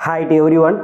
Hi to everyone.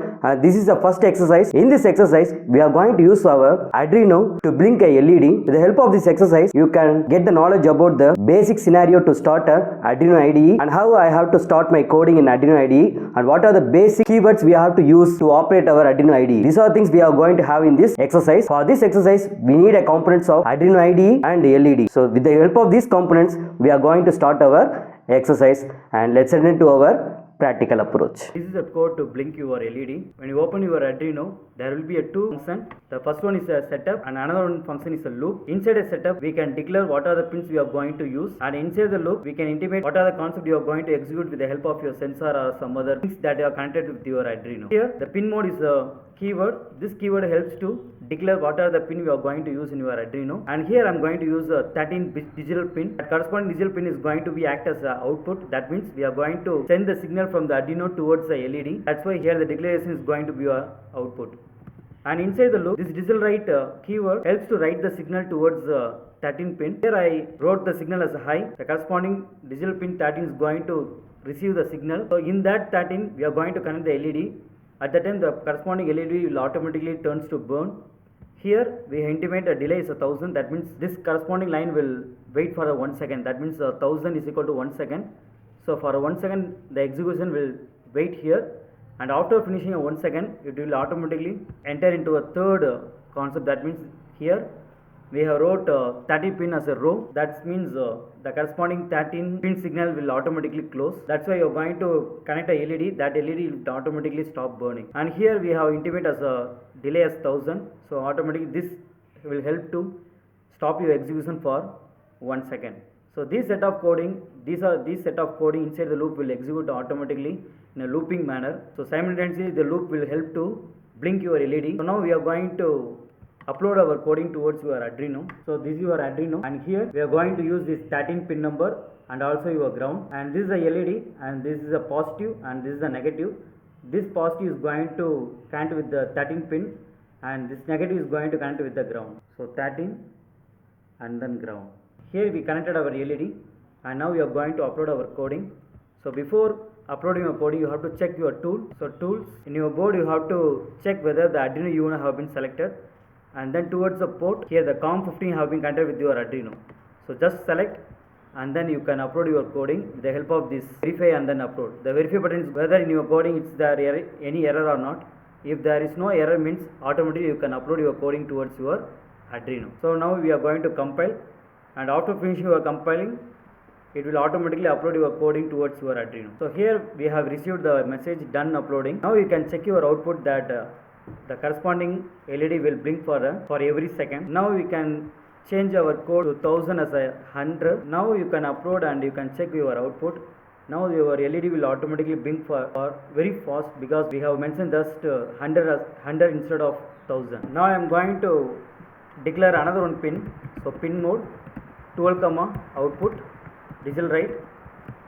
This is the first exercise. In this exercise, we are going to use our Arduino to blink a LED. With the help of this exercise, you can get the knowledge about the basic scenario to start a Arduino IDE and how I have to start my coding in Arduino IDE and what are the basic keywords we have to use to operate our Arduino IDE. These are things we are going to have in this exercise. For this exercise, we need a components of Arduino IDE and LED. So with the help of these components, we are going to start our exercise and let's head into our practical approach. This is a code to blink your LED. When you open your Arduino, there will be a two function. The first one is a setup and another one function is a loop. Inside a setup, we can declare what are the pins we are going to use, and inside the loop, we can intimate what are the concepts you are going to execute with the help of your sensor or some other things that are connected with your Arduino. Here, the pin mode is a keyword. This keyword helps to declare what are the pin we are going to use in your Arduino, and here I am going to use a 13 digital pin. That corresponding digital pin is going to be act as a output. That means we are going to send the signal from the Arduino towards the LED. That's why here the declaration is going to be our output. And inside the loop, this digital write keyword helps to write the signal towards the 13 pin. Here I wrote the signal as a high. The corresponding digital pin 13 is going to receive the signal. So in that 13, we are going to connect the LED. At that time, the corresponding LED will automatically turns to burn. Here we intimate a delay is 1000. That means this corresponding line will wait for a 1 second. That means 1000 is equal to 1 second. So for a 1 second, the execution will wait here, and after finishing a 1 second, it will automatically enter into a third concept. That means here we have wrote 30 pin as a row. That means the corresponding 13 pin signal will automatically close. That's why you are going to connect a LED. That LED will automatically stop burning. And here we have intimate as a delay as 1000. So automatically this will help to stop your execution for 1 second. So this set of coding, these set of coding inside the loop will execute automatically in a looping manner. So simultaneously the loop will help to blink your LED. So now we are going to upload our coding towards your Arduino. So this is your Arduino, and here we are going to use this 13 pin number and also your ground, and this is a LED, and this is a positive and this is a negative. This positive is going to connect with the 13 pin and this negative is going to connect with the ground. So 13 and then ground. Here we connected our LED, and now we are going to upload our coding. So before uploading your coding, you have to check your tool. So tools, in your board you have to check whether the Arduino Uno have been selected, and then towards the port, here the COM15 have been connected with your Arduino. So just select and then you can upload your coding with the help of this verify and then upload. The verify button is whether in your coding is there any error or not. If there is no error, means automatically you can upload your coding towards your Arduino. So now we are going to compile, and after finishing your compiling, it will automatically upload your coding towards your Arduino. So here we have received the message done uploading. Now you can check your output that the corresponding LED will blink for every second. Now we can change our code to 1000 as a 100. Now you can upload and you can check your output. Now your LED will automatically blink for very fast, because we have mentioned just 100 instead of 1000. Now I am going to declare another one pin. So pin mode 12 comma output, digital write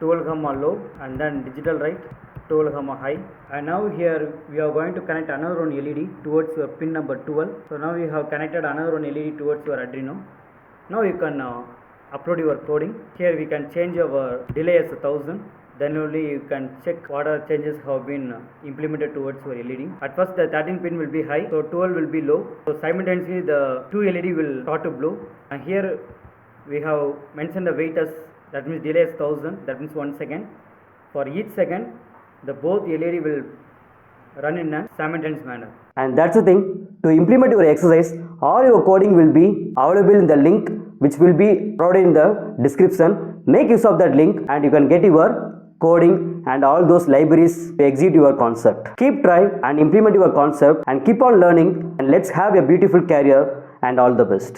12 comma low, and then digital write 12 comma high. And now here we are going to connect another one LED towards your pin number 12. So now we have connected another one LED towards your Arduino. Now you can upload your coding. Here we can change our delay as 1000. Then only you can check what are changes have been implemented towards your LED. At first the 13 pin will be high, so 12 will be low. So simultaneously the 2 LED will start to blow. And here we have mentioned the wait as, that means delay as 1000, that means 1 second. For each second, the both LED will run in a simultaneous manner. And that's the thing. To implement your exercise, all your coding will be available in the link which will be provided in the description. Make use of that link and you can get your coding and all those libraries to execute your concept. Keep trying and implement your concept and keep on learning, and let's have a beautiful career, and all the best.